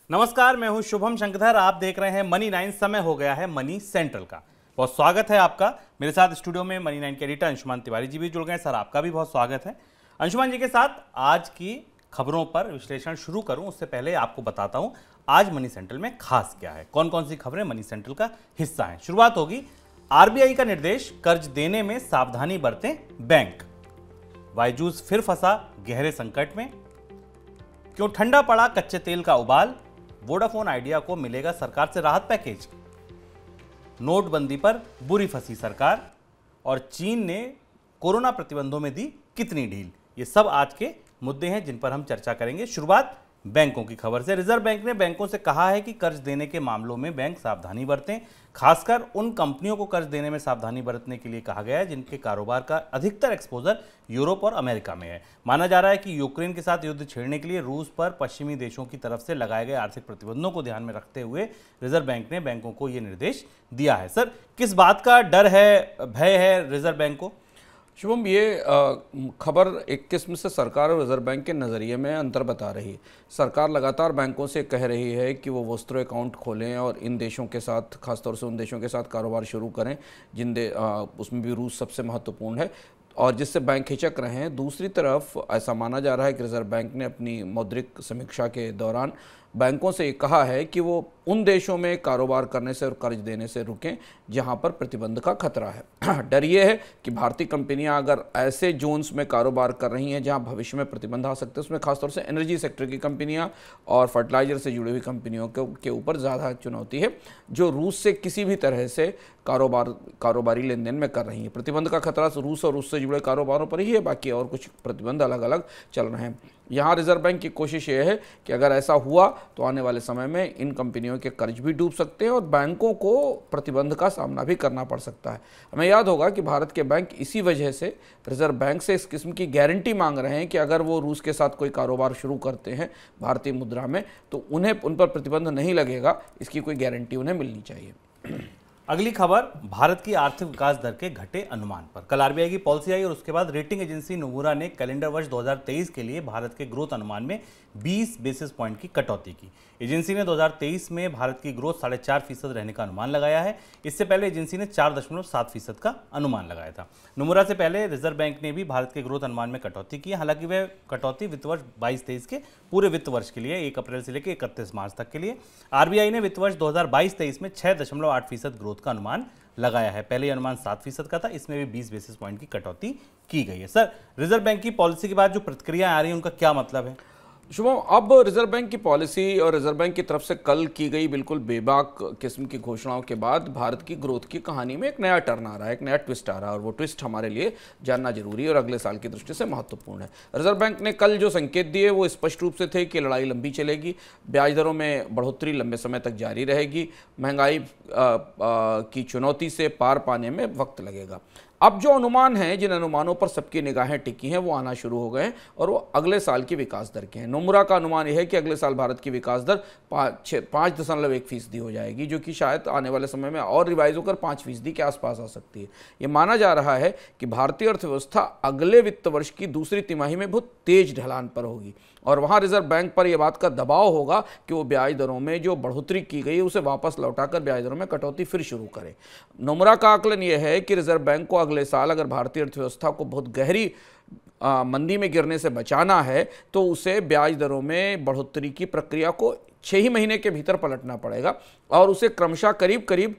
नमस्कार, मैं हूं शुभम शंकरधर। आप देख रहे हैं मनी 9। समय हो गया है मनी सेंट्रल का। बहुत स्वागत है आपका। मेरे साथ स्टूडियो में मनी 9 के एडिटर अंशुमान तिवारी जी भी जुड़ गए। सर, आपका भी बहुत स्वागत है। अंशुमान जी के साथ आज की खबरों पर विश्लेषण शुरू करूं उससे पहले आपको बताता हूं आज मनी सेंट्रल में खास क्या है, कौन कौन सी खबरें मनी सेंट्रल का हिस्सा हैं। शुरुआत होगी आरबीआई का निर्देश, कर्ज देने में सावधानी बरतें बैंक। बायजूस फिर फंसा गहरे संकट में। क्यों ठंडा पड़ा कच्चे तेल का उबाल। वोडाफोन आइडिया को मिलेगा सरकार से राहत पैकेज। नोटबंदी पर बुरी फंसी सरकार। और चीन ने कोरोना प्रतिबंधों में दी कितनी ढील। ये सब आज के मुद्दे हैं जिन पर हम चर्चा करेंगे। शुरुआत बैंकों की खबर से। रिजर्व बैंक ने बैंकों से कहा है कि कर्ज देने के मामलों में बैंक सावधानी बरतें। खासकर उन कंपनियों को कर्ज देने में सावधानी बरतने के लिए कहा गया है जिनके कारोबार का अधिकतर एक्सपोजर यूरोप और अमेरिका में है। माना जा रहा है कि यूक्रेन के साथ युद्ध छेड़ने के लिए रूस पर पश्चिमी देशों की तरफ से लगाए गए आर्थिक प्रतिबंधों को ध्यान में रखते हुए रिजर्व बैंक ने बैंकों को यह निर्देश दिया है। सर, किस बात का डर है, भय है रिजर्व बैंक को? शुभम, ये खबर एक किस्म से सरकार और रिजर्व बैंक के नज़रिए में अंतर बता रही है। सरकार लगातार बैंकों से कह रही है कि वो वस्त्रों अकाउंट खोलें और इन देशों के साथ, खासतौर से उन देशों के साथ कारोबार शुरू करें उसमें भी रूस सबसे महत्वपूर्ण है, और जिससे बैंक हिचक रहे हैं। दूसरी तरफ ऐसा माना जा रहा है कि रिजर्व बैंक ने अपनी मौद्रिक समीक्षा के दौरान बैंकों से कहा है कि वो उन देशों में कारोबार करने से और कर्ज देने से रुकें जहां पर प्रतिबंध का खतरा है। डर ये है कि भारतीय कंपनियां अगर ऐसे जोन्स में कारोबार कर रही हैं जहां भविष्य में प्रतिबंध आ सकते हैं, उसमें खासतौर से एनर्जी सेक्टर की कंपनियां और फर्टिलाइजर से जुड़ी हुई कंपनियों के ऊपर ज़्यादा चुनौती है, जो रूस से किसी भी तरह से कारोबारी लेन देन में कर रही हैं। प्रतिबंध का खतरा रूस और उससे जुड़े कारोबारों पर ही है, बाकी और कुछ प्रतिबंध अलग अलग चल रहे हैं। यहाँ रिजर्व बैंक की कोशिश ये है कि अगर ऐसा हुआ तो आने वाले समय में इन कंपनियों के कर्ज भी डूब सकते हैं और बैंकों को प्रतिबंध का सामना भी करना पड़ सकता है। हमें याद होगा कि भारत के बैंक इसी वजह से रिजर्व बैंक से इस किस्म की गारंटी मांग रहे हैं कि अगर वो रूस के साथ कोई कारोबार शुरू करते हैं भारतीय मुद्रा में तो उन्हें उन पर प्रतिबंध नहीं लगेगा, इसकी कोई गारंटी उन्हें मिलनी चाहिए। अगली खबर भारत की आर्थिक विकास दर के घटे अनुमान पर। कल आरबीआई की पॉलिसी आई और उसके बाद रेटिंग एजेंसी नोमुरा ने कैलेंडर वर्ष 2023 के लिए भारत के ग्रोथ अनुमान में 20 बेसिस पॉइंट की कटौती की। एजेंसी ने 2023 में भारत की ग्रोथ 4.5% रहने का अनुमान लगाया है। इससे पहले एजेंसी ने 4.7% का अनुमान लगाया था। नोमुरा से पहले रिजर्व बैंक ने भी भारत के ग्रोथ अनुमान में कटौती की। हालांकि वह कटौती वित्त वर्ष 22-23 के पूरे वित्त वर्ष के लिए 1 अप्रैल से लेकर 31 मार्च तक के लिए। आरबीआई ने वित्त वर्ष 2022-23 में 6.8% ग्रोथ का अनुमान लगाया है। पहले अनुमान 7% का था, इसमें भी 20 बेसिस पॉइंट की कटौती की गई है। सर, रिजर्व बैंक की पॉलिसी के बाद जो प्रतिक्रिया आ रही है उनका क्या मतलब है? शुभम, अब रिजर्व बैंक की पॉलिसी और रिजर्व बैंक की तरफ से कल की गई बिल्कुल बेबाक किस्म की घोषणाओं के बाद भारत की ग्रोथ की कहानी में एक नया टर्न आ रहा है, एक नया ट्विस्ट आ रहा है, और वो ट्विस्ट हमारे लिए जानना जरूरी है और अगले साल की दृष्टि से महत्वपूर्ण है। रिजर्व बैंक ने कल जो संकेत दिए वो स्पष्ट रूप से थे कि लड़ाई लंबी चलेगी, ब्याज दरों में बढ़ोतरी लंबे समय तक जारी रहेगी, महंगाई की चुनौती से पार पाने में वक्त लगेगा। अब जो अनुमान हैं, जिन अनुमानों पर सबकी निगाहें टिकी हैं, वो आना शुरू हो गए हैं और वो अगले साल की विकास दर के हैं। नोमुरा का अनुमान यह है कि अगले साल भारत की विकास दर 5.1% हो जाएगी, जो कि शायद आने वाले समय में और रिवाइज होकर 5% के आसपास आ सकती है। ये माना जा रहा है कि भारतीय अर्थव्यवस्था अगले वित्त वर्ष की दूसरी तिमाही में बहुत तेज ढलान पर होगी और वहाँ रिजर्व बैंक पर यह बात का दबाव होगा कि वो ब्याज दरों में जो बढ़ोतरी की गई है उसे वापस लौटाकर ब्याज दरों में कटौती फिर शुरू करे। नोमुरा का आकलन यह है कि रिजर्व बैंक को अगले साल अगर भारतीय अर्थव्यवस्था को बहुत गहरी मंदी में गिरने से बचाना है तो उसे ब्याज दरों में बढ़ोतरी की प्रक्रिया को 6 ही महीने के भीतर पलटना पड़ेगा और उसे क्रमशः करीब करीब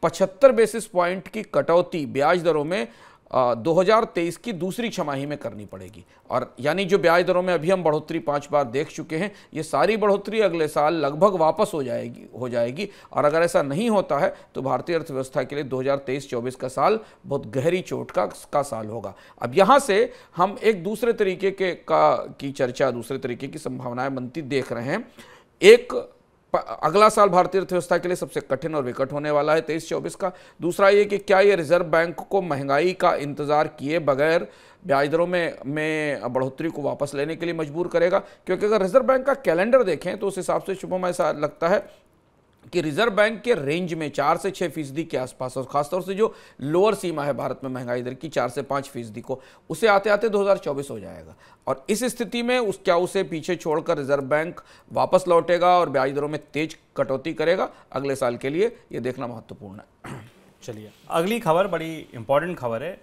75 बेसिस पॉइंट की कटौती ब्याज दरों में 2023 की दूसरी छमाही में करनी पड़ेगी। और यानी जो ब्याज दरों में अभी हम बढ़ोतरी 5 बार देख चुके हैं, ये सारी बढ़ोतरी अगले साल लगभग वापस हो जाएगी। और अगर ऐसा नहीं होता है तो भारतीय अर्थव्यवस्था के लिए 2023-24 का साल बहुत गहरी चोट का साल होगा। अब यहाँ से हम एक दूसरे तरीके की चर्चा, दूसरे तरीके की संभावनाएं बनती देख रहे हैं। एक, अगला साल भारतीय अर्थव्यवस्था के लिए सबसे कठिन और विकट होने वाला है 23-24 का। दूसरा ये कि क्या ये रिजर्व बैंक को महंगाई का इंतजार किए बगैर ब्याज दरों में बढ़ोतरी को वापस लेने के लिए मजबूर करेगा, क्योंकि अगर रिजर्व बैंक का कैलेंडर देखें तो उस हिसाब से शुभम ऐसा लगता है कि रिजर्व बैंक के रेंज में 4 से 6% के आसपास, और खासतौर से जो लोअर सीमा है भारत में महंगाई दर की 4 से 5% को, उसे आते आते 2024 हो जाएगा। और इस स्थिति में उसे पीछे छोड़कर रिजर्व बैंक वापस लौटेगा और ब्याज दरों में तेज कटौती करेगा अगले साल के लिए, ये देखना महत्वपूर्ण है। चलिए अगली खबर बड़ी इंपॉर्टेंट खबर है।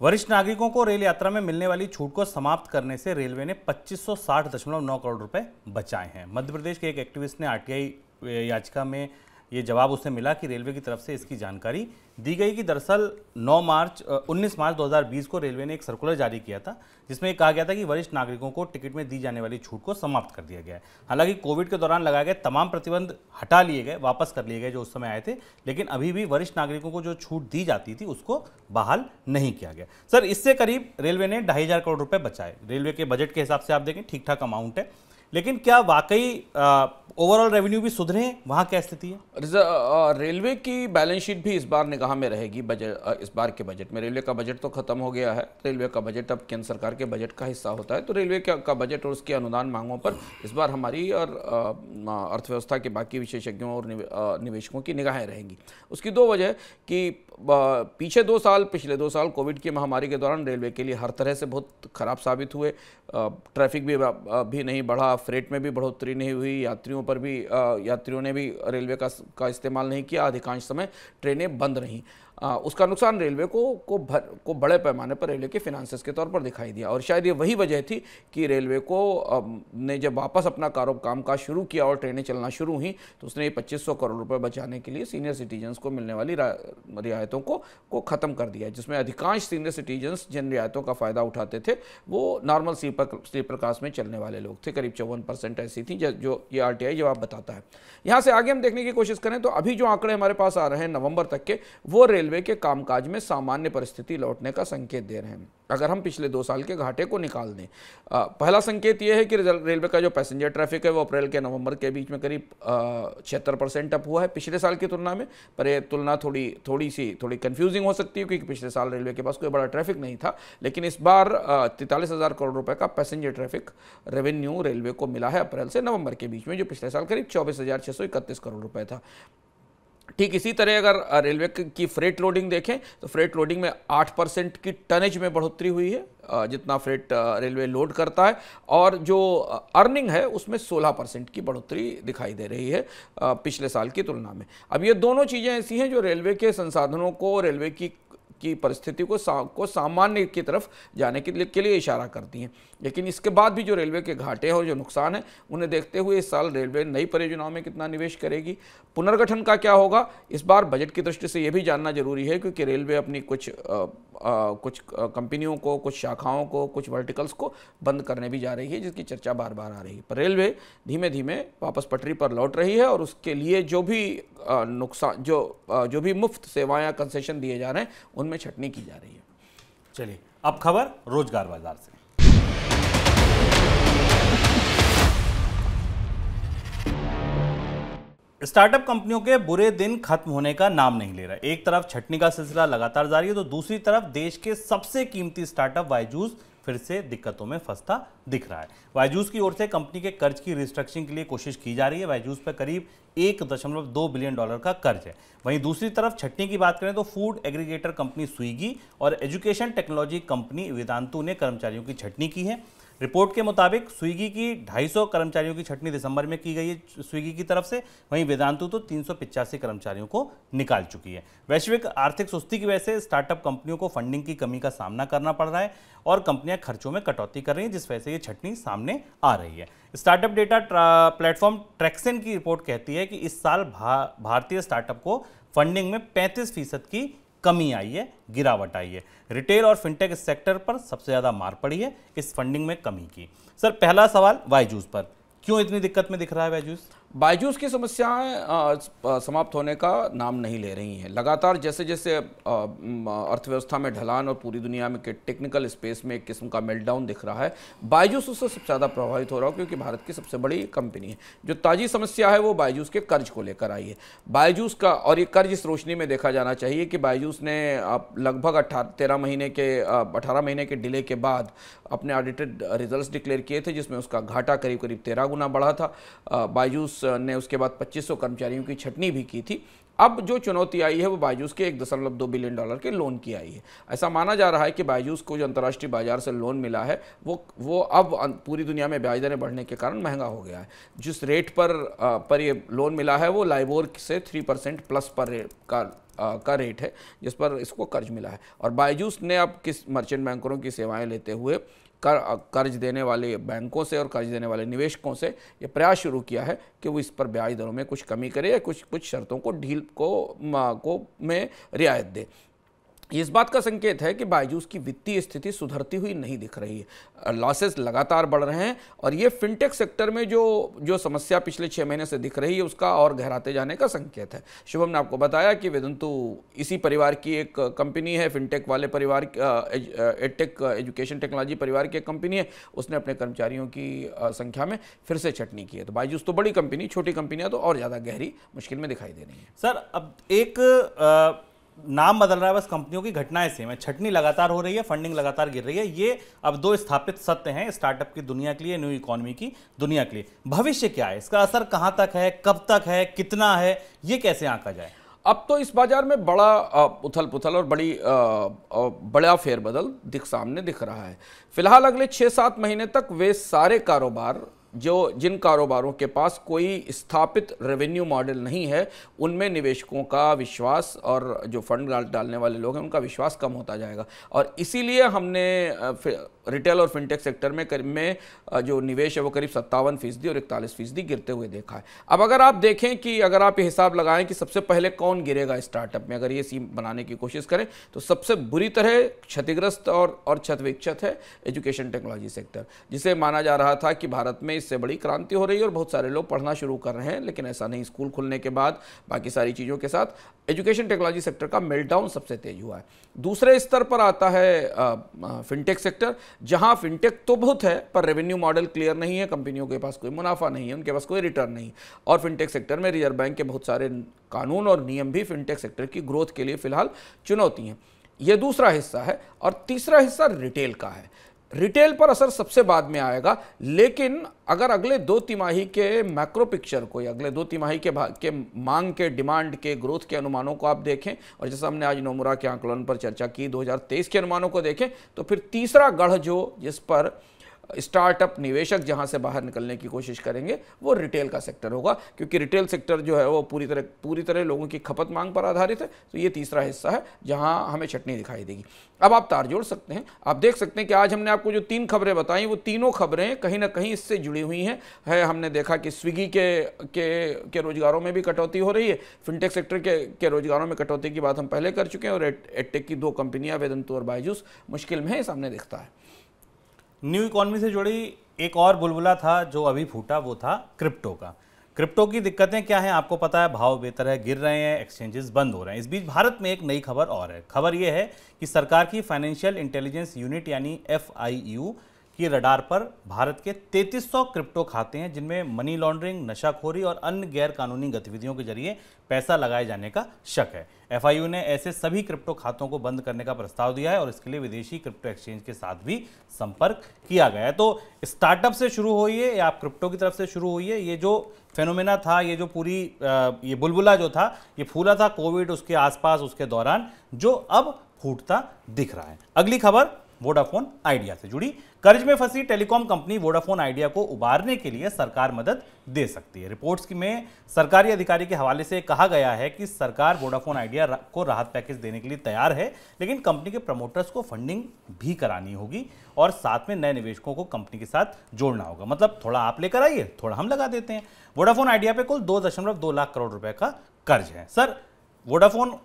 वरिष्ठ नागरिकों को रेल यात्रा में मिलने वाली छूट को समाप्त करने से रेलवे ने 2560.9 करोड़ रुपए बचाए हैं। मध्य प्रदेश के एक एक्टिविस्ट ने आरटीआई याचिका में ये जवाब उससे मिला कि रेलवे की तरफ से इसकी जानकारी दी गई कि दरअसल 19 मार्च 2020 को रेलवे ने एक सर्कुलर जारी किया था जिसमें कहा गया था कि वरिष्ठ नागरिकों को टिकट में दी जाने वाली छूट को समाप्त कर दिया गया है। हालांकि कोविड के दौरान लगाए गए तमाम प्रतिबंध हटा लिए गए, वापस कर लिए गए जो उस समय आए थे, लेकिन अभी भी वरिष्ठ नागरिकों को जो छूट दी जाती थी उसको बहाल नहीं किया गया। सर, इससे करीब रेलवे ने 2500 करोड़ रुपए बचाए। रेलवे के बजट के हिसाब से आप देखें ठीक ठाक अमाउंट है, लेकिन क्या वाकई ओवरऑल रेवेन्यू भी सुधरे हैं? वहाँ क्या स्थिति है? रेलवे की बैलेंस शीट भी इस बार निगाह में रहेगी। इस बार के बजट में रेलवे का बजट तो खत्म हो गया है। रेलवे का बजट अब केंद्र सरकार के बजट का हिस्सा होता है, तो रेलवे का बजट और उसकी अनुदान मांगों पर इस बार हमारी और अर्थव्यवस्था के बाकी विशेषज्ञों और निवेशकों की निगाहें रहेंगी। उसकी दो वजह कि पिछले 2 साल कोविड की महामारी के दौरान रेलवे के लिए हर तरह से बहुत खराब साबित हुए। ट्रैफिक भी नहीं बढ़ा, फ्रेट में भी बढ़ोतरी नहीं हुई, यात्रियों ने भी रेलवे का इस्तेमाल नहीं किया, अधिकांश समय ट्रेनें बंद रहीं। उसका नुकसान रेलवे को बड़े पैमाने पर रेलवे के फिनांसेस के तौर पर दिखाई दिया। और शायद ये वही वजह थी कि रेलवे को ने जब वापस अपना कामकाज शुरू किया और ट्रेनें चलना शुरू हुई तो उसने ये 2500 करोड़ रुपए बचाने के लिए सीनियर सिटीजन्स को मिलने वाली रियायतों को ख़त्म कर दिया, जिसमें अधिकांश सीनियर सिटीजन्स जिन रियायतों का फ़ायदा उठाते थे वो नॉर्मल स्लीपर क्लास में चलने वाले लोग थे। करीब 54% ऐसी थी जो ये आरटीआई जवाब बताता है। यहाँ से आगे हम देखने की कोशिश करें तो अभी जो आंकड़े हमारे पास आ रहे हैं नवंबर तक के, वो रेलवे के कामकाज में सामान्य परिस्थिति लौटने का संकेत दे रहे हैं। अगर हम पिछले 2 साल के घाटे को निकाल दें, पहला संकेत यह है कि रेलवे का जो पैसेंजर ट्रैफिक है वो अप्रैल के नवंबर के बीच में करीब 76% अप हुआ है पिछले साल की तुलना में। पर यह तुलना थोड़ी कंफ्यूजिंग हो सकती है क्योंकि पिछले साल रेलवे के पास कोई बड़ा ट्रैफिक नहीं था, लेकिन इस बार 43,000 करोड़ रुपए का पैसेंजर ट्रैफिक रेवेन्यू रेलवे को मिला है अप्रैल से नवंबर के बीच में, जो पिछले साल करीब 24,631 करोड़ रुपए था। ठीक इसी तरह अगर रेलवे की फ्रेट लोडिंग देखें तो फ्रेट लोडिंग में 8% की टनेज में बढ़ोतरी हुई है, जितना फ्रेट रेलवे लोड करता है, और जो अर्निंग है उसमें 16% की बढ़ोतरी दिखाई दे रही है पिछले साल की तुलना में। अब ये दोनों चीज़ें ऐसी हैं जो रेलवे के संसाधनों को, रेलवे की परिस्थिति को सामान्य की तरफ जाने के लिए इशारा करती हैं। लेकिन इसके बाद भी जो रेलवे के घाटे हैं और जो नुकसान है उन्हें देखते हुए इस साल रेलवे नई परियोजनाओं में कितना निवेश करेगी, पुनर्गठन का क्या होगा, इस बार बजट की दृष्टि से यह भी जानना जरूरी है क्योंकि रेलवे अपनी कुछ कंपनियों को, कुछ शाखाओं को, कुछ वर्टिकल्स को बंद करने भी जा रही है, जिसकी चर्चा बार बार आ रही है। पर रेलवे धीमे धीमे वापस पटरी पर लौट रही है और उसके लिए जो भी नुकसान, जो भी मुफ्त सेवाएं या कंसेशन दिए जा रहे हैं उनमें छटनी की जा रही है। चलिए अब खबर रोजगार बाजार से। स्टार्टअप कंपनियों के बुरे दिन खत्म होने का नाम नहीं ले रहा। एक तरफ छटनी का सिलसिला लगातार जारी है तो दूसरी तरफ देश के सबसे कीमती स्टार्टअप बायजूस फिर से दिक्कतों में फंसता दिख रहा है। बायजूस की ओर से कंपनी के कर्ज की रिस्ट्रक्चरिंग के लिए कोशिश की जा रही है। बायजूस पर करीब $1.2 बिलियन का कर्ज है। वहीं दूसरी तरफ छटनी की बात करें तो फूड एग्रीगेटर कंपनी स्विगी और एजुकेशन टेक्नोलॉजी कंपनी वेदांतु ने कर्मचारियों की छटनी की है। रिपोर्ट के मुताबिक स्विगी की 250 कर्मचारियों की छटनी दिसंबर में की गई है स्विगी की तरफ से, वहीं वेदांतु तो 385 कर्मचारियों को निकाल चुकी है। वैश्विक आर्थिक सुस्ती की वजह से स्टार्टअप कंपनियों को फंडिंग की कमी का सामना करना पड़ रहा है और कंपनियां खर्चों में कटौती कर रही हैं, जिस वजह से ये छटनी सामने आ रही है। स्टार्टअप डेटा प्लेटफॉर्म ट्रैक्सन की रिपोर्ट कहती है कि इस साल भारतीय स्टार्टअप को फंडिंग में 35% की कमी आई है, गिरावट आई है। रिटेल और फिनटेक सेक्टर पर सबसे ज्यादा मार पड़ी है इस फंडिंग में कमी की। सर, पहला सवाल बायजूस पर, क्यों इतनी दिक्कत में दिख रहा है बायजूस की समस्याएं समाप्त होने का नाम नहीं ले रही हैं। लगातार जैसे जैसे अर्थव्यवस्था में ढलान और पूरी दुनिया में के टेक्निकल स्पेस में एक किस्म का मेल्टडाउन दिख रहा है, बायजूस उससे सबसे ज़्यादा प्रभावित हो रहा है क्योंकि भारत की सबसे बड़ी कंपनी है। जो ताज़ी समस्या है वो बायजूस के कर्ज को लेकर आई है। बायजूस का, और ये कर्ज इस रोशनी में देखा जाना चाहिए कि बायजूस ने लगभग 18 महीने के डिले के बाद अपने ऑडिटेड रिजल्ट्स डिक्लेयर किए थे, जिसमें उसका घाटा करीब 13 गुना बढ़ा था। बायजूस बायजूस ने उसके बाद 2500 कर्मचारियों की छटनी भी की थी। अब जो चुनौती आई है वो बायजूस के $1.2 बिलियन के लोन की आई है। ऐसा माना जा रहा है कि बायजूस को जो अंतर्राष्ट्रीय बाजार से लोन मिला है वो अब पूरी दुनिया में ब्याज दरें बढ़ने के कारण महंगा हो गया है। जिस रेट पर ये लोन मिला है वो लाइबोर से 3% प्लस पर का रेट है जिस पर इसको कर्ज मिला है। और बायजूस ने अब किस मर्चेंट बैंकरों की सेवाएं लेते हुए कर्ज देने वाले बैंकों से और कर्ज देने वाले निवेशकों से ये प्रयास शुरू किया है कि वो इस पर ब्याज दरों में कुछ कमी करे या कुछ शर्तों को में रियायत दे। इस बात का संकेत है कि बायजूस की वित्तीय स्थिति सुधरती हुई नहीं दिख रही है। लॉसेस लगातार बढ़ रहे हैं और ये फिनटेक सेक्टर में जो समस्या पिछले 6 महीने से दिख रही है उसका और गहराते जाने का संकेत है। शुभम ने आपको बताया कि वेदांतु इसी परिवार की एक कंपनी है, फिनटेक वाले परिवार, एडटेक एजुकेशन टेक्नोलॉजी परिवार की एक कंपनी है। उसने अपने कर्मचारियों की संख्या में फिर से छटनी की है। तो बायजूस तो बड़ी कंपनी, छोटी कंपनियां तो और ज़्यादा गहरी मुश्किल में दिखाई दे रही हैं। सर, अब एक नाम बदल रहा है, बस कंपनियों की घटनाएं सेम है। छटनी लगातार हो रही है, फंडिंग लगातार गिर रही है। ये अब 2 स्थापित सत्य हैं स्टार्टअप की दुनिया के लिए, न्यू इकोनॉमी की दुनिया के लिए। भविष्य क्या है, इसका असर कहां तक है, कब तक है, कितना है, ये कैसे आंका जाए? अब तो इस बाजार में बड़ा उथल पुथल और बड़ा फेरबदल सामने दिख रहा है। फिलहाल अगले 6-7 महीने तक वे सारे कारोबार जिन कारोबारों के पास कोई स्थापित रेवेन्यू मॉडल नहीं है उनमें निवेशकों का विश्वास और जो फंड डालने वाले लोग हैं उनका विश्वास कम होता जाएगा। और इसीलिए हमने रिटेल और फिनटेक सेक्टर में जो निवेश है वो करीब 57% और 41% गिरते हुए देखा है। अब अगर आप देखें कि अगर आप ये हिसाब लगाएं कि सबसे पहले कौन गिरेगा स्टार्टअप में, अगर ये सीम बनाने की कोशिश करें तो सबसे बुरी तरह क्षतिग्रस्त और क्षतविक्षत है एजुकेशन टेक्नोलॉजी सेक्टर, जिसे माना जा रहा था कि भारत में इससे बड़ी क्रांति हो रही है और बहुत सारे लोग पढ़ना शुरू कर रहे हैं, लेकिन ऐसा नहीं। स्कूल खुलने के बाद बाकी सारी चीज़ों के साथ एजुकेशन टेक्नोलॉजी सेक्टर का मेल्टडाउन सबसे तेज हुआ है। दूसरे स्तर पर आता है फिनटेक सेक्टर, जहां फिनटेक तो बहुत है पर रेवेन्यू मॉडल क्लियर नहीं है, कंपनियों के पास कोई मुनाफा नहीं है, उनके पास कोई रिटर्न नहीं। और फिनटेक सेक्टर में रिजर्व बैंक के बहुत सारे कानून और नियम भी फिनटेक सेक्टर की ग्रोथ के लिए फिलहाल चुनौती हैं। यह दूसरा हिस्सा है। और तीसरा हिस्सा रिटेल का है। रिटेल पर असर सबसे बाद में आएगा, लेकिन अगर अगले 2 तिमाही के मैक्रो पिक्चर को या अगले 2 तिमाही के मांग के, डिमांड के, ग्रोथ के अनुमानों को आप देखें और जैसा हमने आज नोमुरा के आंकलन पर चर्चा की 2023 के अनुमानों को देखें, तो फिर तीसरा गढ़ जिस पर स्टार्टअप निवेशक जहां से बाहर निकलने की कोशिश करेंगे वो रिटेल का सेक्टर होगा, क्योंकि रिटेल सेक्टर जो है वो पूरी तरह लोगों की खपत मांग पर आधारित है। तो ये तीसरा हिस्सा है जहां हमें छटनी दिखाई देगी। अब आप तार जोड़ सकते हैं, आप देख सकते हैं कि आज हमने आपको जो 3 खबरें बताई वो तीनों खबरें कहीं ना कहीं इससे जुड़ी हुई हैं। हमने देखा कि स्विगी के रोजगारों में भी कटौती हो रही है, फिनटेक सेक्टर के रोजगारों में कटौती की बात हम पहले कर चुके हैं, और एडटेक की 2 कंपनियां वेदांतु और बायजूस मुश्किल में है, सामने दिखता है। न्यू इकोनॉमी से जुड़ी एक और बुलबुला था जो अभी फूटा, वो था क्रिप्टो का। क्रिप्टो की दिक्कतें क्या हैं आपको पता है, भाव बेतरह गिर रहे हैं, एक्सचेंजेस बंद हो रहे हैं। इस बीच भारत में एक नई खबर और है। खबर यह है कि सरकार की फाइनेंशियल इंटेलिजेंस यूनिट यानी FIU की रडार पर भारत के 3300 क्रिप्टो खाते हैं, जिनमें मनी लॉन्ड्रिंग, नशाखोरी और अन्य गैर कानूनी गतिविधियों के जरिए पैसा लगाए जाने का शक है। FIU ने ऐसे सभी क्रिप्टो खातों को बंद करने का प्रस्ताव दिया है और इसके लिए विदेशी क्रिप्टो एक्सचेंज के साथ भी संपर्क किया गया है। तो स्टार्टअप से शुरू हुई है या आप क्रिप्टो की तरफ से शुरू हुई है, ये जो फेनोमेना था, ये जो पूरी ये बुलबुला जो था, ये फूला था कोविड, उसके आसपास, उसके दौरान, जो अब फूटता दिख रहा है। अगली खबर वोडाफोन आइडिया से जुड़ी। कर्ज में फंसी टेलीकॉम कंपनी वोडाफोन आइडिया को उबारने के लिए सरकार मदद दे सकती है। रिपोर्ट्स में सरकारी अधिकारी के हवाले से कहा गया है कि सरकार वोडाफोन आइडिया को राहत पैकेज देने के लिए तैयार है, लेकिन कंपनी के प्रमोटर्स को फंडिंग भी करानी होगी और साथ में नए निवेशकों को कंपनी के साथ जोड़ना होगा। मतलब थोड़ा आप लेकर आइए, थोड़ा हम लगा देते हैं। वोडाफोन आइडिया पे कुल 2.2 लाख करोड़ रुपए का कर्ज है। सर, वोडाफोन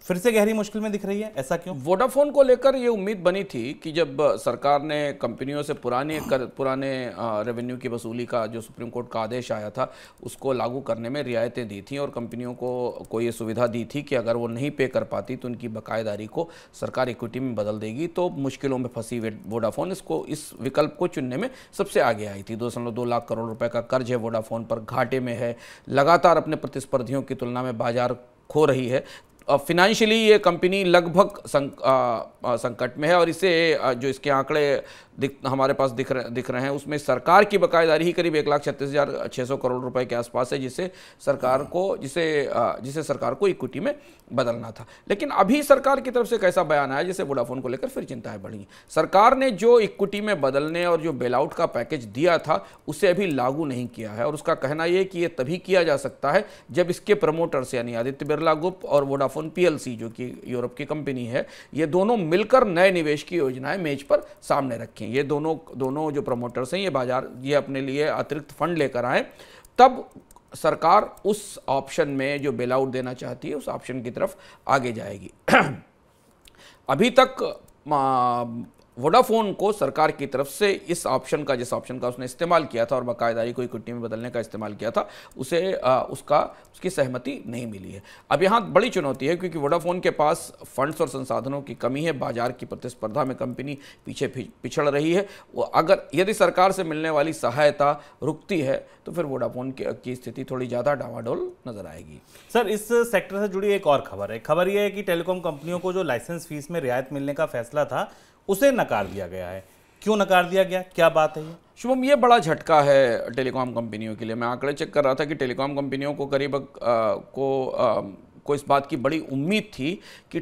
फिर से गहरी मुश्किल में दिख रही है, ऐसा क्यों? वोडाफोन को लेकर ये उम्मीद बनी थी कि जब सरकार ने कंपनियों से पुराने रेवेन्यू की वसूली का जो सुप्रीम कोर्ट का आदेश आया था उसको लागू करने में रियायतें दी थी और कंपनियों को ये सुविधा दी थी कि अगर वो नहीं पे कर पाती तो उनकी बकायेदारी को सरकार इक्विटी में बदल देगी। तो मुश्किलों में फंसी वोडाफोन इस विकल्प को चुनने में सबसे आगे आई थी। 2.2 लाख करोड़ रुपए का कर्ज है वोडाफोन पर, घाटे में है, लगातार अपने प्रतिस्पर्धियों की तुलना में बाजार खो रही है। फाइनेंशियली ये कंपनी लगभग संकट में है और इसे जो इसके आंकड़े हमारे पास दिख रहे हैं, उसमें सरकार की बकायेदारी ही करीब 1,36,600 करोड़ रुपए के आसपास है, जिसे सरकार को इक्विटी में बदलना था। लेकिन अभी सरकार की तरफ से कैसा बयान आया जिससे वोडाफोन को लेकर फिर चिंताएं बढ़ी। सरकार ने जो इक्विटी में बदलने और जो बेल आउट का पैकेज दिया था उसे अभी लागू नहीं किया है, और उसका कहना यह कि यह तभी किया जा सकता है जब इसके प्रमोटर्स यानी आदित्य बिरला ग्रुप और वोडाफोन पीएलसी जो कि यूरोप की कंपनी है, ये दोनों मिलकर नए निवेश की योजनाएं मेज पर सामने रखें। ये दोनों जो प्रमोटर्स हैं ये अपने लिए अतिरिक्त फंड लेकर आए, तब सरकार उस ऑप्शन में जो बेल आउट देना चाहती है उस ऑप्शन की तरफ आगे जाएगी। अभी तक वोडाफोन को सरकार की तरफ से जिस ऑप्शन का उसने इस्तेमाल किया था और बाकायदारी को इक्विटी में बदलने का इस्तेमाल किया था, उसकी सहमति नहीं मिली है। अब यहाँ बड़ी चुनौती है क्योंकि वोडाफोन के पास फंड्स और संसाधनों की कमी है, बाजार की प्रतिस्पर्धा में कंपनी पीछे पिछड़ रही है। यदि सरकार से मिलने वाली सहायता रुकती है तो फिर वोडाफोन की स्थिति थोड़ी ज़्यादा डावाडोल नजर आएगी। सर, इस सेक्टर से जुड़ी एक और खबर यह है कि टेलीकॉम कंपनियों को जो लाइसेंस फीस में रियायत मिलने का फैसला था उसे नकार दिया गया है। क्यों नकार दिया गया, क्या बात है ये? शुभम, ये बड़ा झटका है टेलीकॉम कंपनियों के लिए। मैं आंकड़े चेक कर रहा था कि टेलीकॉम कंपनियों को को इस बात की बड़ी उम्मीद थी कि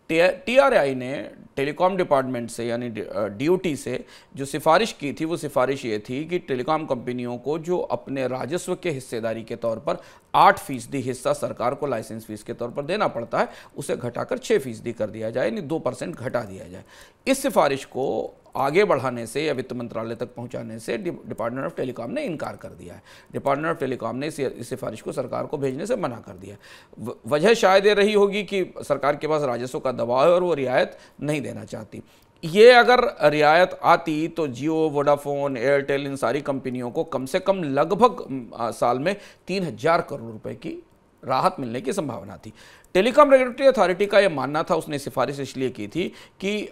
टीआरआई ने टेलीकॉम डिपार्टमेंट से यानी डीओटी से जो सिफारिश की थी वो सिफारिश ये थी कि टेलीकॉम कंपनियों को जो अपने राजस्व के हिस्सेदारी के तौर पर 8% हिस्सा सरकार को लाइसेंस फीस के तौर पर देना पड़ता है, उसे घटाकर 6% कर दिया जाए, यानी 2% घटा दिया जाए। इस सिफारिश को आगे बढ़ाने से या वित्त मंत्रालय तक पहुंचाने से डिपार्टमेंट ऑफ टेलीकॉम ने इनकार कर दिया है। डिपार्टमेंट ऑफ टेलीकॉम ने इस सिफारिश को सरकार को भेजने से मना कर दिया। वजह शायद ये रही होगी कि सरकार के पास राजस्व का दबाव है और वो रियायत नहीं देना चाहती। ये अगर रियायत आती तो जियो, वोडाफोन, एयरटेल, इन सारी कंपनियों को कम से कम लगभग साल में 3,000 करोड़ रुपए की राहत मिलने की संभावना थी। टेलीकॉम रेगुलेटरी अथॉरिटी का यह मानना था, उसने सिफारिश इसलिए की थी कि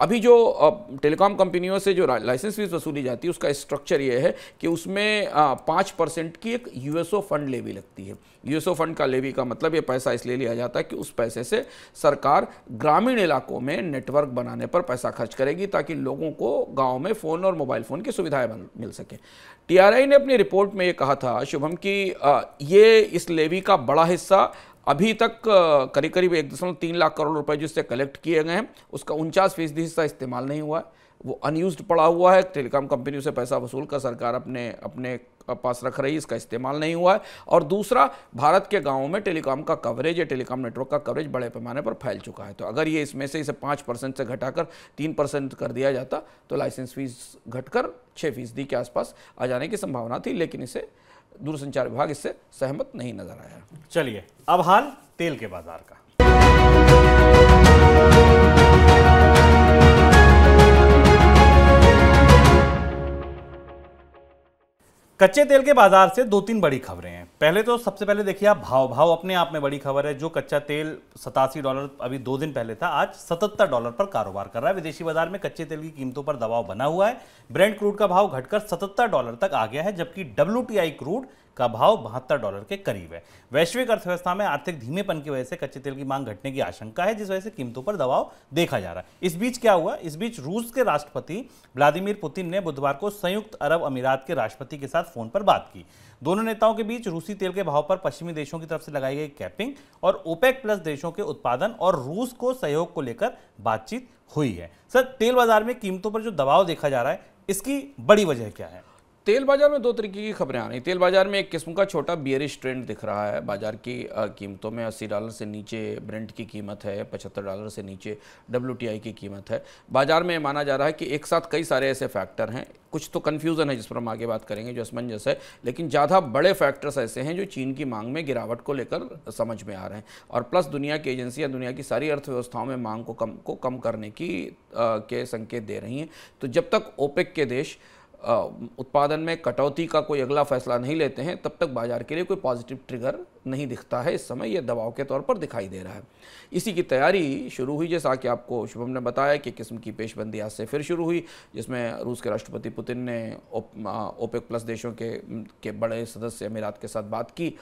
अभी जो टेलीकॉम कंपनियों से जो लाइसेंस फीस वसूली जाती है उसका स्ट्रक्चर ये है कि उसमें 5% की एक यूएसओ फंड लेवी लगती है। यूएसओ फंड का लेवी का मतलब ये पैसा इसलिए लिया जाता है कि उस पैसे से सरकार ग्रामीण इलाकों में नेटवर्क बनाने पर पैसा खर्च करेगी ताकि लोगों को गाँव में फ़ोन और मोबाइल फ़ोन की सुविधाएँ मिल सकें। टीआरआई ने अपनी रिपोर्ट में ये कहा था, शुभम, कि ये इस लेवी का बड़ा हिस्सा अभी तक करीब करीब 1.3 लाख करोड़ रुपए जिससे कलेक्ट किए गए हैं उसका 49% हिस्सा इस्तेमाल नहीं हुआ है, वो अनयूज्ड पड़ा हुआ है। टेलीकॉम कंपनियों से पैसा वसूल कर सरकार अपने पास रख रही है, इसका इस्तेमाल नहीं हुआ है। और दूसरा, भारत के गांवों में टेलीकॉम का कवरेज या टेलीकॉम नेटवर्क का कवरेज बड़े पैमाने पर फैल चुका है। तो अगर ये इसमें से इसे 5% से घटाकर 3% कर दिया जाता तो लाइसेंस फीस घटकर 6% के आसपास आ जाने की संभावना थी, लेकिन इसे दूरसंचार विभाग इससे सहमत नहीं नजर आया। चलिए, अब हाल तेल के बाजार का। कच्चे तेल के बाजार से 2-3 बड़ी खबरें हैं। पहले तो सबसे पहले देखिए आप भाव अपने आप में बड़ी खबर है। जो कच्चा तेल $87 अभी 2 दिन पहले था, आज $77 पर कारोबार कर रहा है। विदेशी बाजार में कच्चे तेल की कीमतों पर दबाव बना हुआ है। ब्रेंट क्रूड का भाव घटकर $77 तक आ गया है, जबकि WTI क्रूड का भाव $72 के करीब है। वैश्विक अर्थव्यवस्था में आर्थिक धीमेपन की वजह से कच्चे तेल की मांग घटने की आशंका है, जिस वजह से कीमतों पर दबाव देखा जा रहा है। इस बीच क्या हुआ? इस बीच रूस के राष्ट्रपति व्लादिमीर पुतिन ने बुधवार को संयुक्त अरब अमीरात के राष्ट्रपति के साथ फोन पर बात की। दोनों नेताओं के बीच रूसी तेल के भाव पर पश्चिमी देशों की तरफ से लगाई गई कैपिंग और ओपेक प्लस देशों के उत्पादन और रूस को सहयोग को लेकर बातचीत हुई है। सर, तेल बाजार में कीमतों पर जो दबाव देखा जा रहा है, इसकी बड़ी वजह क्या है? तेल बाजार में 2 तरीके की खबरें आ रही। तेल बाजार में एक किस्म का छोटा बियरिश ट्रेंड दिख रहा है। बाजार की कीमतों में $80 से नीचे ब्रेंट की कीमत है, $75 से नीचे WTI की कीमत है। बाजार में माना जा रहा है कि एक साथ कई सारे ऐसे फैक्टर हैं, कुछ तो कन्फ्यूज़न है जिस पर हम आगे बात करेंगे, जो असमंजस है, लेकिन ज़्यादा बड़े फैक्टर्स ऐसे हैं जो चीन की मांग में गिरावट को लेकर समझ में आ रहे हैं। और प्लस दुनिया की एजेंसियाँ दुनिया की सारी अर्थव्यवस्थाओं में मांग को कम करने के संकेत दे रही हैं। तो जब तक ओपेक के देश उत्पादन में कटौती का कोई अगला फैसला नहीं लेते हैं, तब तक बाजार के लिए कोई पॉजिटिव ट्रिगर नहीं दिखता है इस समय, ये दबाव के तौर पर दिखाई दे रहा है। इसी की तैयारी शुरू हुई, जैसा कि आपको शुभम ने बताया कि किस्म की पेशबंदी आज से फिर शुरू हुई, जिसमें रूस के राष्ट्रपति पुतिन ने ओपेक प्लस देशों के बड़े सदस्य अमीरात के साथ बात की।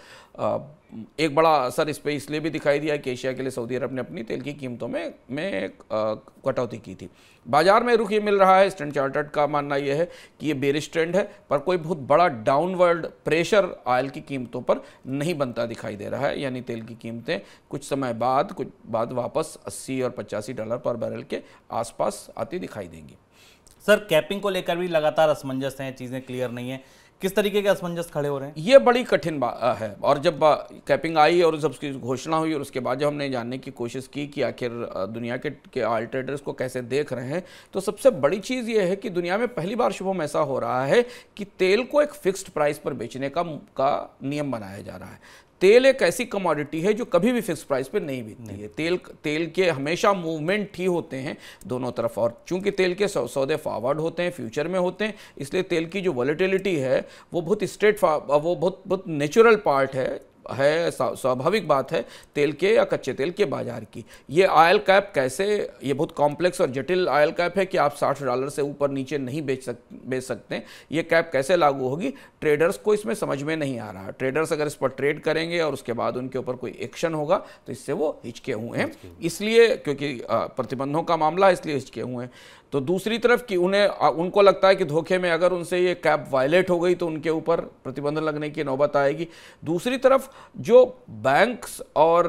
एक बड़ा असर इस पर इसलिए भी दिखाई दिया कि एशिया के लिए सऊदी अरब ने अपनी तेल की कीमतों में कटौती की थी। बाजार में रुख ये मिल रहा है, स्टैंडर्ड चार्टर्ड का मानना यह है कि ये बेरिश ट्रेंड है, पर कोई बहुत बड़ा डाउनवर्ड प्रेशर ऑयल की कीमतों पर नहीं बनता दिखाई दे रहा है। यानी तेल की कीमतें कुछ समय बाद वापस 80 और $85 पर बैरल के आसपास आती दिखाई देंगी। सर, कैपिंग को लेकर भी लगातार असमंजस हैं, चीज़ें क्लियर नहीं है, किस तरीके के असमंजस खड़े हो रहे हैं? ये बड़ी कठिन बात है। और जब कैपिंग आई और जब उसकी घोषणा हुई और उसके बाद जब हमने जानने की कोशिश की कि आखिर दुनिया के ऑयल ट्रेडर्स को कैसे देख रहे हैं, तो सबसे बड़ी चीज़ ये है कि दुनिया में पहली बार शुभम ऐसा हो रहा है कि तेल को एक फिक्स्ड प्राइस पर बेचने का नियम बनाया जा रहा है। तेल एक ऐसी कमोडिटी है जो कभी भी फिक्स प्राइस पे नहीं बिकती है। तेल के हमेशा मूवमेंट ही होते हैं दोनों तरफ, और चूंकि तेल के सौदे फॉरवर्ड होते हैं, फ्यूचर में होते हैं, इसलिए तेल की जो वॉलेटिलिटी है वो बहुत नेचुरल पार्ट है, स्वाभाविक बात है तेल के या कच्चे तेल के बाजार की। ये ऑयल कैप कैसे, ये बहुत कॉम्प्लेक्स और जटिल ऑयल कैप है कि आप $60 से ऊपर नीचे नहीं बेच सकते। ये कैप कैसे लागू होगी, ट्रेडर्स को इसमें समझ में नहीं आ रहा। ट्रेडर्स अगर इस पर ट्रेड करेंगे और उसके बाद उनके ऊपर कोई एक्शन होगा तो इससे वो हिचके हुए हैं, इसलिए क्योंकि प्रतिबंधों का मामला है इसलिए हिचके हुए हैं। तो दूसरी तरफ कि उनको लगता है कि धोखे में अगर उनसे ये कैप वायलेट हो गई तो उनके ऊपर प्रतिबंध लगने की नौबत आएगी। दूसरी तरफ जो बैंक्स और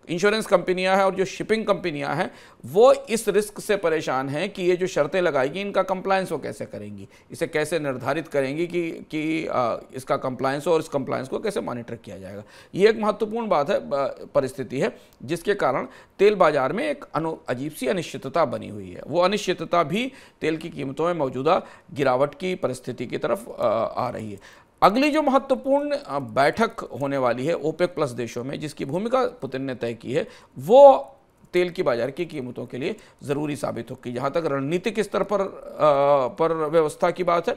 इंश्योरेंस कंपनियां हैं और जो शिपिंग कंपनियां हैं वो इस रिस्क से परेशान हैं कि ये जो शर्तें लगाएगी इनका कंप्लायंस वो कैसे करेंगी, इसे कैसे निर्धारित करेंगी कि इसका कंप्लायंस हो और इस कंप्लायंस को कैसे मॉनिटर किया जाएगा। ये एक महत्वपूर्ण बात है, परिस्थिति है, जिसके कारण तेल बाजार में एक अजीब सी अनिश्चितता बनी हुई है। वो अनिश्चितता भी तेल की कीमतों में मौजूदा गिरावट की परिस्थिति की तरफ आ रही है। अगली जो महत्वपूर्ण बैठक होने वाली है ओपेक प्लस देशों में, जिसकी भूमिका पुतिन ने तय की है, वो तेल की बाजार की कीमतों के लिए ज़रूरी साबित होगी। जहाँ तक रणनीतिक स्तर पर व्यवस्था की बात है,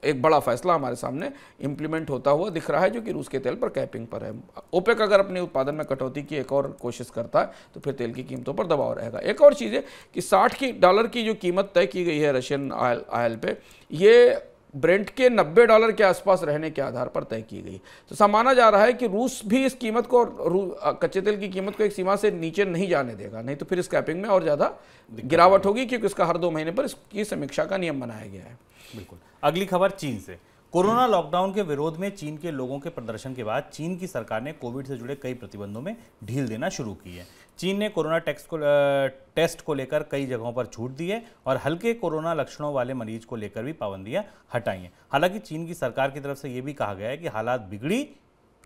एक बड़ा फैसला हमारे सामने इंप्लीमेंट होता हुआ दिख रहा है जो कि रूस के तेल पर कैपिंग पर है। ओपेक अगर अपने उत्पादन में कटौती की एक और कोशिश करता है तो फिर तेल की कीमतों पर दबाव रहेगा। एक और चीज़ है कि $60 की जो कीमत तय की गई है रशियन ऑयल पे, ये ब्रेंट के $90 के आसपास रहने के आधार पर तय की गई। तो माना जा रहा है कि रूस भी इस कीमत को, कच्चे तेल की कीमत को एक सीमा से नीचे नहीं जाने देगा, नहीं तो फिर इस कैपिंग में और ज़्यादा गिरावट होगी, क्योंकि इसका हर 2 महीने पर इसकी समीक्षा का नियम बनाया गया है। बिल्कुल। अगली खबर चीन से। कोरोना लॉकडाउन के विरोध में चीन के लोगों के प्रदर्शन के बाद चीन की सरकार ने कोविड से जुड़े कई प्रतिबंधों में ढील देना शुरू की है। चीन ने कोरोना टेस्ट को लेकर कई जगहों पर छूट दी है और हल्के कोरोना लक्षणों वाले मरीज को लेकर भी पाबंदियां हटाई हैं। हालांकि चीन की सरकार की तरफ से यह भी कहा गया है कि हालात बिगड़ी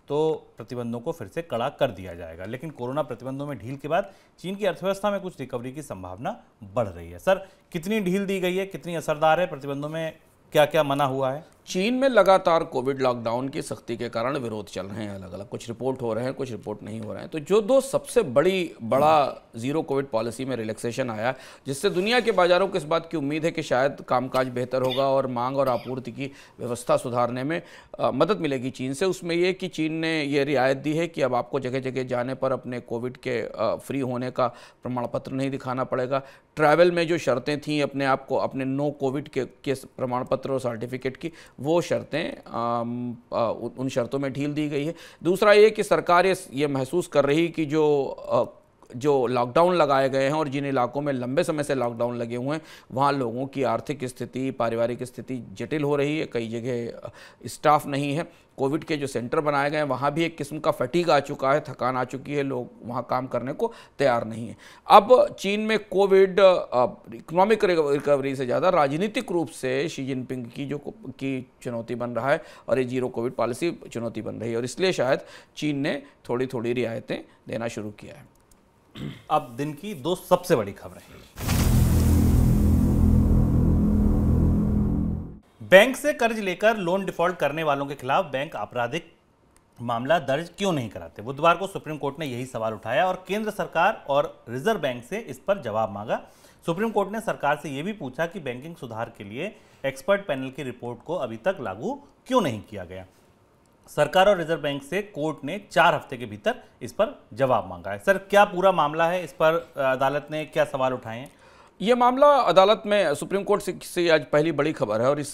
तो प्रतिबंधों को फिर से कड़ा कर दिया जाएगा। लेकिन कोरोना प्रतिबंधों में ढील के बाद चीन की अर्थव्यवस्था में कुछ रिकवरी की संभावना बढ़ रही है। सर, कितनी ढील दी गई है, कितनी असरदार है, प्रतिबंधों में क्या क्या मना हुआ है? चीन में लगातार कोविड लॉकडाउन की सख्ती के कारण विरोध चल रहे हैं, अलग अलग कुछ रिपोर्ट हो रहे हैं, कुछ रिपोर्ट नहीं हो रहे हैं। तो जो दो सबसे बड़ा जीरो कोविड पॉलिसी में रिलैक्सेशन आया, जिससे दुनिया के बाजारों को इस बात की उम्मीद है कि शायद कामकाज बेहतर होगा और मांग और आपूर्ति की व्यवस्था सुधारने में मदद मिलेगी चीन से, उसमें यह कि चीन ने ये रियायत दी है कि अब आपको जगह जगह जाने पर अपने कोविड के फ्री होने का प्रमाण पत्र नहीं दिखाना पड़ेगा। ट्रैवल में जो शर्तें थीं अपने आप को, अपने नो कोविड के प्रमाण पत्र और सर्टिफिकेट की, वो शर्तें उन शर्तों में ढील दी गई है। दूसरा ये कि सरकार ये महसूस कर रही कि जो लॉकडाउन लगाए गए हैं और जिन इलाकों में लंबे समय से लॉकडाउन लगे हुए हैं वहाँ लोगों की आर्थिक स्थिति, पारिवारिक स्थिति जटिल हो रही है। कई जगह स्टाफ नहीं है। कोविड के जो सेंटर बनाए गए हैं वहाँ भी एक किस्म का फटीग आ चुका है, थकान आ चुकी है, लोग वहाँ काम करने को तैयार नहीं है। अब चीन में कोविड इकोनॉमिक रिकवरी से ज़्यादा राजनीतिक रूप से शी जिनपिंग की चुनौती बन रहा है और ये जीरो कोविड पॉलिसी चुनौती बन रही है, और इसलिए शायद चीन ने थोड़ी थोड़ी रियायतें देना शुरू किया है। अब दिन की दो सबसे बड़ी खबरें। बैंक से कर्ज लेकर लोन डिफॉल्ट करने वालों के खिलाफ बैंक आपराधिक मामला दर्ज क्यों नहीं कराते? बुधवार को सुप्रीम कोर्ट ने यही सवाल उठाया और केंद्र सरकार और रिजर्व बैंक से इस पर जवाब मांगा। सुप्रीम कोर्ट ने सरकार से यह भी पूछा कि बैंकिंग सुधार के लिए एक्सपर्ट पैनल की रिपोर्ट को अभी तक लागू क्यों नहीं किया गया। सरकार और रिजर्व बैंक से कोर्ट ने 4 हफ्ते के भीतर इस पर जवाब मांगा है। सर, क्या पूरा मामला है? इस पर अदालत ने क्या सवाल उठाए हैं? ये मामला अदालत में सुप्रीम कोर्ट से आज पहली बड़ी खबर है और इस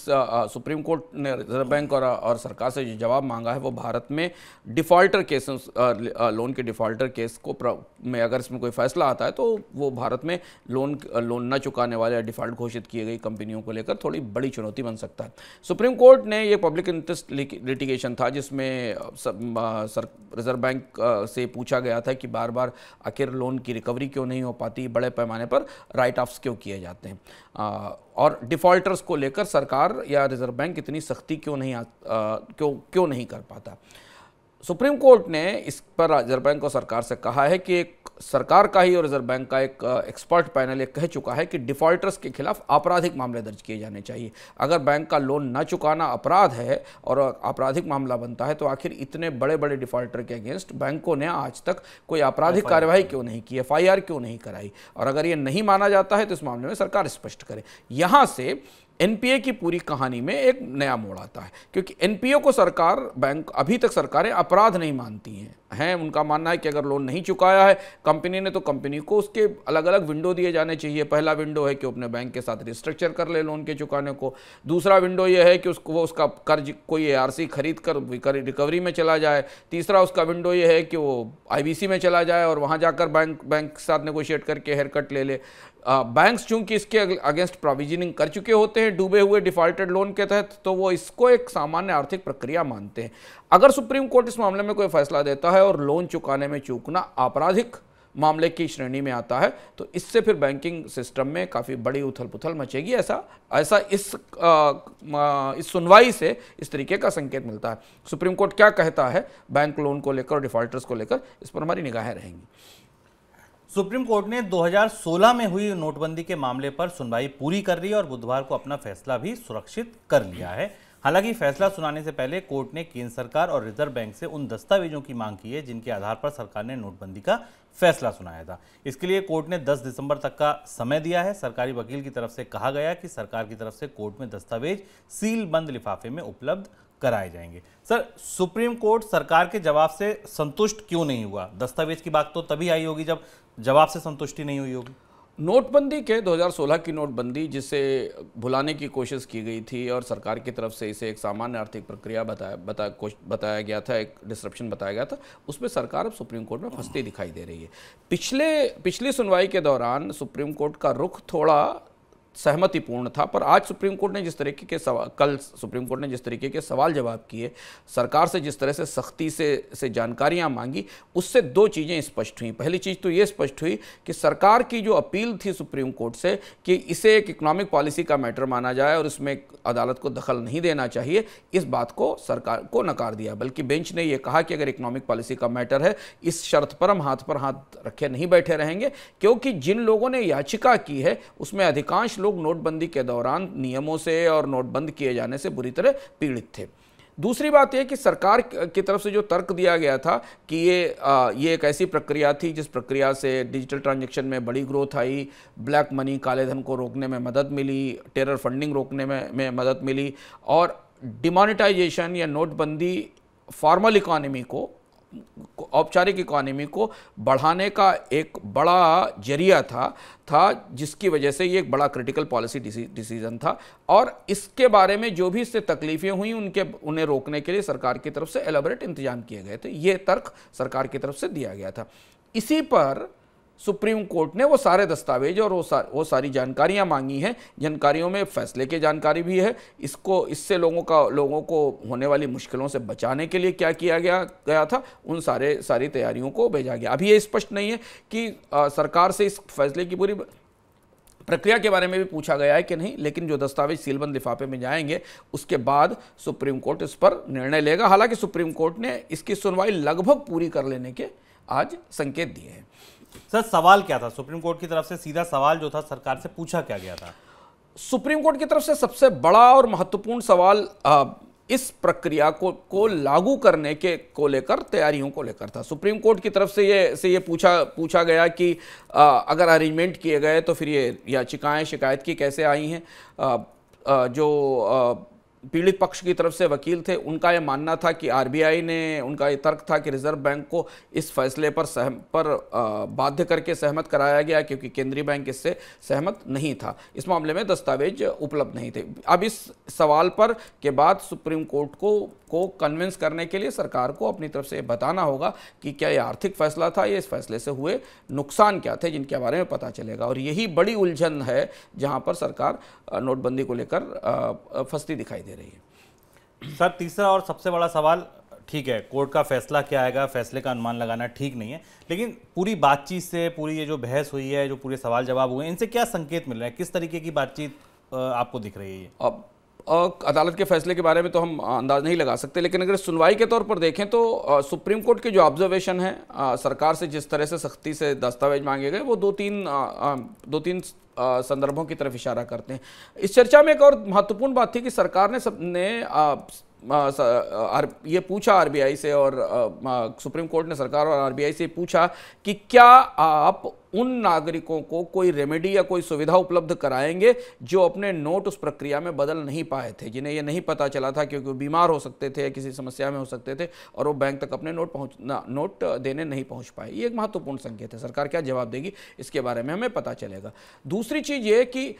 सुप्रीम कोर्ट ने रिजर्व बैंक और सरकार से जो जवाब मांगा है वो भारत में डिफ़ॉल्टर केस, लोन के डिफ़ॉल्टर केस में अगर इसमें कोई फैसला आता है तो वो भारत में लोन न चुकाने वाले या डिफ़ॉल्ट घोषित किए गई कंपनियों को लेकर थोड़ी बड़ी चुनौती बन सकता है। सुप्रीम कोर्ट ने ये पब्लिक इंटरेस्ट लिटिगेशन था जिसमें रिजर्व बैंक से पूछा गया था कि बार बार आखिर लोन की रिकवरी क्यों नहीं हो पाती, बड़े पैमाने पर राइट ऑफ क्यों किए जाते हैं, और डिफ़ॉल्टर्स को लेकर सरकार या रिजर्व बैंक इतनी सख्ती क्यों नहीं कर पाता। सुप्रीम कोर्ट ने इस पर रिजर्व बैंक और सरकार से कहा है कि एक सरकार का ही और रिजर्व बैंक का एक एक्सपर्ट पैनल ये कह चुका है कि डिफ़ॉल्टर्स के खिलाफ आपराधिक मामले दर्ज किए जाने चाहिए। अगर बैंक का लोन न चुकाना अपराध है और आपराधिक मामला बनता है तो आखिर इतने बड़े बड़े डिफ़ॉल्टर के अगेंस्ट बैंकों ने आज तक कोई आपराधिक कार्यवाही क्यों नहीं की, FIR क्यों नहीं कराई, और अगर ये नहीं माना जाता है तो इस मामले में सरकार स्पष्ट करे। यहाँ से एनपीए की पूरी कहानी में एक नया मोड़ आता है, क्योंकि एनपीए को अभी तक सरकारें अपराध नहीं मानती हैं। उनका मानना है कि अगर लोन नहीं चुकाया है कंपनी ने तो कंपनी को उसके अलग अलग विंडो दिए जाने चाहिए। पहला विंडो है कि अपने बैंक के साथ रिस्ट्रक्चर कर ले लोन के चुकाने को। दूसरा विंडो ये है कि वो उसका कर्ज कोई ARC खरीद कर रिकवरी में चला जाए। तीसरा उसका विंडो ये है कि वो IBC में चला जाए और वहाँ जाकर बैंक के साथ नेगोशिएट करके हेयर कट ले ले। बैंक्स चूंकि इसके अगेंस्ट प्रोविजनिंग कर चुके होते हैं डूबे हुए डिफ़ॉल्टेड लोन के तहत, तो वो इसको एक सामान्य आर्थिक प्रक्रिया मानते हैं। अगर सुप्रीम कोर्ट इस मामले में कोई फैसला देता है और लोन चुकाने में चूकना आपराधिक मामले की श्रेणी में आता है तो इससे फिर बैंकिंग सिस्टम में काफ़ी बड़ी उथल पुथल मचेगी। ऐसा इस सुनवाई से इस तरीके का संकेत मिलता है। सुप्रीम कोर्ट क्या कहता है बैंक लोन को लेकर और डिफ़ॉल्टर्स को लेकर, इस पर हमारी निगाहें रहेंगी। सुप्रीम कोर्ट ने 2016 में हुई नोटबंदी के मामले पर सुनवाई पूरी कर ली और बुधवार को अपना फैसला भी सुरक्षित कर लिया है। हालांकि फैसला सुनाने से पहले कोर्ट ने केंद्र सरकार और रिजर्व बैंक से उन दस्तावेजों की मांग की है जिनके आधार पर सरकार ने नोटबंदी का फैसला सुनाया था। इसके लिए कोर्ट ने 10 दिसंबर तक का समय दिया है। सरकारी वकील की तरफ से कहा गया कि सरकार की तरफ से कोर्ट में दस्तावेज सील बंद लिफाफे में उपलब्ध कराए जाएंगे। सर, सुप्रीम कोर्ट सरकार के जवाब से संतुष्ट क्यों नहीं हुआ? दस्तावेज की बात तो तभी आई होगी जब जवाब से संतुष्टि नहीं हुई होगी। नोटबंदी के 2016 की नोटबंदी जिसे भुलाने की कोशिश की गई थी और सरकार की तरफ से इसे एक सामान्य आर्थिक प्रक्रिया बताया गया था, एक डिसरप्शन बताया गया था, उसमें सरकार अब सुप्रीम कोर्ट में फंसती दिखाई दे रही है। पिछली सुनवाई के दौरान सुप्रीम कोर्ट का रुख थोड़ा सहमतिपूर्ण था, पर आज सुप्रीम कोर्ट ने जिस तरीके के कल सुप्रीम कोर्ट ने जिस तरीके के सवाल जवाब किए, सरकार से जिस तरह से सख्ती से जानकारियां मांगी, उससे दो चीज़ें स्पष्ट हुई। पहली चीज़ तो ये स्पष्ट हुई कि सरकार की जो अपील थी सुप्रीम कोर्ट से कि इसे एक इकोनॉमिक पॉलिसी का मैटर माना जाए और इसमें अदालत को दखल नहीं देना चाहिए, इस बात को सरकार को नकार दिया। बल्कि बेंच ने यह कहा कि अगर इकोनॉमिक पॉलिसी का मैटर है, इस शर्त पर हम हाथ पर हाथ रखे नहीं बैठे रहेंगे, क्योंकि जिन लोगों ने याचिका की है उसमें अधिकांश लोग नोटबंदी के दौरान नियमों से और नोटबंद किए जाने से बुरी तरह पीड़ित थे। दूसरी बात यह कि सरकार की तरफ से जो तर्क दिया गया था कि ये एक ऐसी प्रक्रिया थी जिस प्रक्रिया से डिजिटल ट्रांजैक्शन में बड़ी ग्रोथ आई, ब्लैक मनी काले धन को रोकने में मदद मिली, टेरर फंडिंग रोकने में मदद मिली और डिमोनेटाइजेशन या नोटबंदी फॉर्मल इकोनॉमी को, औपचारिक इकोनॉमी को बढ़ाने का एक बड़ा जरिया था जिसकी वजह से ये एक बड़ा क्रिटिकल पॉलिसी डिसीजन था। और इसके बारे में जो भी इससे तकलीफें हुई उन्हें रोकने के लिए सरकार की तरफ से एलाबोरेट इंतजाम किए गए थे। ये तर्क सरकार की तरफ से दिया गया था। इसी पर सुप्रीम कोर्ट ने वो सारे दस्तावेज और वो सारी जानकारियां मांगी हैं। जानकारियों में फैसले की जानकारी भी है। इससे लोगों को होने वाली मुश्किलों से बचाने के लिए क्या किया गया था, उन सारी तैयारियों को भेजा गया। अभी ये स्पष्ट नहीं है कि सरकार से इस फैसले की पूरी प्रक्रिया के बारे में भी पूछा गया है कि नहीं, लेकिन जो दस्तावेज सीलबंद लिफाफे में जाएंगे उसके बाद सुप्रीम कोर्ट इस पर निर्णय लेगा। हालांकि सुप्रीम कोर्ट ने इसकी सुनवाई लगभग पूरी कर लेने के आज संकेत दिए हैं। सर, सवाल क्या था? सुप्रीम कोर्ट की तरफ से सीधा सवाल जो था सरकार से पूछा क्या गया था? सुप्रीम कोर्ट की तरफ से सबसे बड़ा और महत्वपूर्ण सवाल इस प्रक्रिया को लागू करने को लेकर, तैयारियों को लेकर था। सुप्रीम कोर्ट की तरफ से ये पूछा गया कि अगर अरेंजमेंट किए गए तो फिर ये याचिकाएं शिकायत की कैसे आई हैं। जो पीड़ित पक्ष की तरफ से वकील थे, उनका यह मानना था कि आरबीआई ने, उनका ये तर्क था कि रिजर्व बैंक को इस फैसले पर बाध्य करके सहमत कराया गया, क्योंकि केंद्रीय बैंक इससे सहमत नहीं था। इस मामले में दस्तावेज उपलब्ध नहीं थे। अब इस सवाल पर के बाद सुप्रीम कोर्ट को कन्विंस करने के लिए सरकार को अपनी तरफ से बताना होगा कि क्या ये आर्थिक फैसला था, या इस फैसले से हुए नुकसान क्या थे, जिनके बारे में पता चलेगा। और यही बड़ी उलझन है जहां पर सरकार नोटबंदी को लेकर फंसती दिखाई दे रही है। सर, तीसरा और सबसे बड़ा सवाल, ठीक है कोर्ट का फैसला क्या आएगा, फैसले का अनुमान लगाना ठीक नहीं है, लेकिन पूरी बातचीत से, पूरी ये जो बहस हुई है, जो पूरे सवाल जवाब हुए, इनसे क्या संकेत मिल रहा है, किस तरीके की बातचीत आपको दिख रही है? अब अदालत के फैसले के बारे में तो हम अंदाज नहीं लगा सकते, लेकिन अगर सुनवाई के तौर पर देखें तो सुप्रीम कोर्ट के जो ऑब्जर्वेशन है, सरकार से जिस तरह से सख्ती से दस्तावेज मांगे गए, वो दो तीन संदर्भों की तरफ इशारा करते हैं। इस चर्चा में एक और महत्वपूर्ण बात थी कि सरकार ने ये पूछा आरबीआई से, और सुप्रीम कोर्ट ने सरकार और आरबीआई से पूछा कि क्या आप उन नागरिकों को कोई रेमेडी या कोई सुविधा उपलब्ध कराएंगे जो अपने नोट उस प्रक्रिया में बदल नहीं पाए थे, जिन्हें ये नहीं पता चला था क्योंकि वो बीमार हो सकते थे या किसी समस्या में हो सकते थे और वो बैंक तक अपने नोट देने नहीं पहुंच पाए। ये एक महत्वपूर्ण संकेत है। सरकार क्या जवाब देगी इसके बारे में हमें पता चलेगा। दूसरी चीज़ ये कि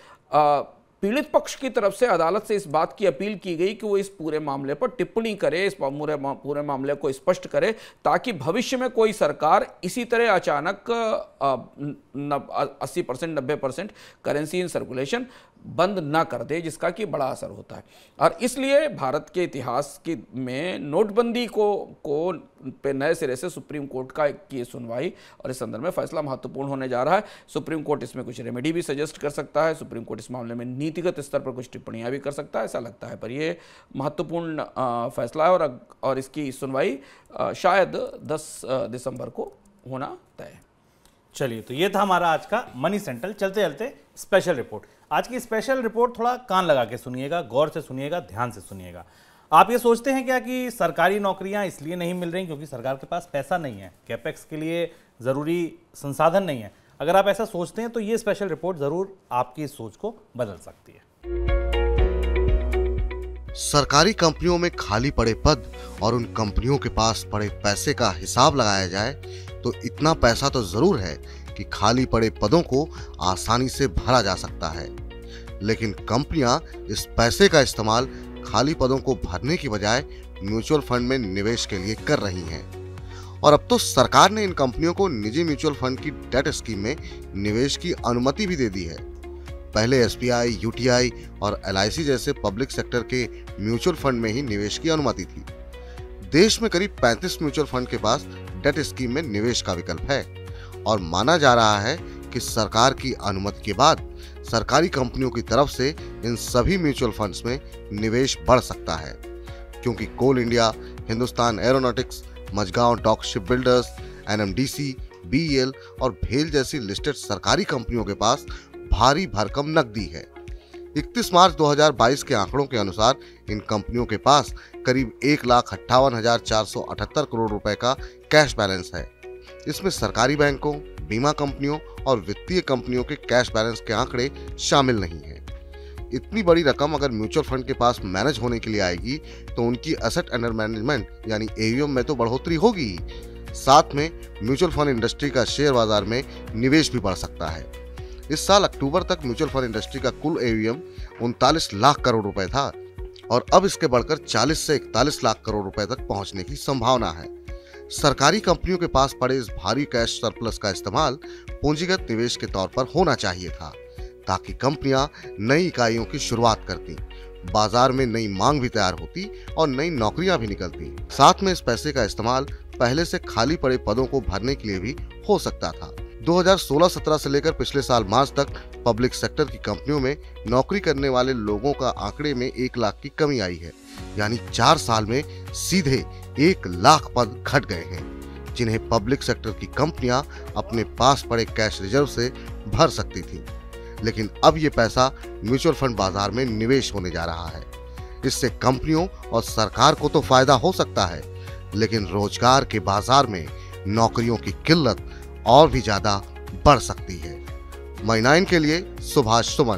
पीड़ित पक्ष की तरफ से अदालत से इस बात की अपील की गई कि वो इस पूरे मामले पर टिप्पणी करे, इस पूरे मामले को स्पष्ट करे, ताकि भविष्य में कोई सरकार इसी तरह अचानक 80% 90% करेंसी इन सर्कुलेशन बंद ना कर दे, जिसका कि बड़ा असर होता है। और इसलिए भारत के इतिहास में नोटबंदी को पे नए सिरे से सुप्रीम कोर्ट की सुनवाई और इस संदर्भ में फैसला महत्वपूर्ण होने जा रहा है। सुप्रीम कोर्ट इसमें कुछ रेमेडी भी सजेस्ट कर सकता है, सुप्रीम कोर्ट इस मामले में नीतिगत स्तर पर कुछ टिप्पणियां भी कर सकता है, ऐसा लगता है। पर यह महत्वपूर्ण फैसला है और इसकी सुनवाई शायद 10 दिसंबर को होना तय है। चलिए, तो ये था हमारा आज का मनी सेंट्रल। चलते चलते स्पेशल रिपोर्ट। आज की स्पेशल रिपोर्ट थोड़ा कान लगा के सुनिएगा, गौर से सुनिएगा, ध्यान से सुनिएगा। आप ये सोचते हैं क्या कि सरकारी नौकरियां इसलिए नहीं मिल रही क्योंकि सरकार के पास पैसा नहीं है, कैपेक्स के लिए ज़रूरी संसाधन नहीं है? अगर आप ऐसा सोचते हैं तो ये स्पेशल रिपोर्ट ज़रूर आपकी इस सोच को बदल सकती है। सरकारी कंपनियों में खाली पड़े पद और उन कंपनियों के पास पड़े पैसे का हिसाब लगाया जाए तो इतना पैसा तो जरूर है कि खाली पड़े पदों को आसानी से भरा जा सकता है। लेकिन कंपनियां इस पैसे का इस्तेमाल खाली पदों को भरने की बजाय म्यूचुअल फंड में निवेश के लिए कर रही हैं। और अब तो सरकार ने इन कंपनियों को निजी म्यूचुअल फंड की डेट स्कीम में निवेश की अनुमति भी दे दी है। पहले एसबीआई, यूटीआई और एलआईसी जैसे पब्लिक सेक्टर के म्यूचुअल फंड में ही निवेश की अनुमति थी। देश में करीब 35 म्यूचुअल फंड के पास डेट स्कीम में निवेश का विकल्प है और माना जा रहा है कि सरकार की अनुमति के बाद सरकारी कंपनियों की तरफ से इन सभी म्यूचुअल फंड्स में निवेश बढ़ सकता है, क्योंकि Coal India, Hindustan aeronautics, Mazagon dock ship builders, NMDC, BEL और भेल जैसी लिस्टेड सरकारी कंपनियों के पास भारी भरकम नकदी है। 31 मार्च 2022 के आंकड़ों के अनुसार इन कंपनियों के पास करीब 1,58,478 करोड़ रुपए का कैश बैलेंस है। इसमें सरकारी बैंकों, बीमा कंपनियों और वित्तीय कंपनियों के कैश बैलेंस के आंकड़े शामिल नहीं हैं। इतनी बड़ी रकम अगर म्यूचुअल फंड के पास मैनेज होने के लिए आएगी तो उनकी एसेट अंडर मैनेजमेंट यानी एयूएम में तो बढ़ोतरी होगी ही, साथ में म्यूचुअल फंड इंडस्ट्री का शेयर बाजार में निवेश भी बढ़ सकता है। इस साल अक्टूबर तक म्यूचुअल फंड इंडस्ट्री का कुल एयूएम 39 लाख करोड़ रुपए था और अब इसके बढ़कर 40 से 41 लाख करोड़ रुपए तक पहुंचने की संभावना है। सरकारी कंपनियों के पास पड़े इस भारी कैश सरप्लस का इस्तेमाल पूंजीगत निवेश के तौर पर होना चाहिए था, ताकि कंपनियां नई इकाइयों की शुरुआत करती, बाजार में नई मांग भी तैयार होती और नई नौकरियां भी निकलती। साथ में इस पैसे का इस्तेमाल पहले से खाली पड़े पदों को भरने के लिए भी हो सकता था। 2016-17 से लेकर पिछले साल मार्च तक पब्लिक सेक्टर की कंपनियों में नौकरी करने वाले लोगों का आंकड़े में 1 लाख की कमी आई है, यानी 4 साल में सीधे 1 लाख पद घट गए हैं, जिन्हें पब्लिक सेक्टर की कंपनियां अपने पास पड़े कैश रिजर्व से भर सकती थी। लेकिन अब ये पैसा म्यूचुअल फंड बाजार में निवेश होने जा रहा है। इससे कंपनियों और सरकार को तो फायदा हो सकता है, लेकिन रोजगार के बाजार में नौकरियों की किल्लत और भी ज्यादा बढ़ सकती है। मनी 9 के लिए सुभाष सुमन।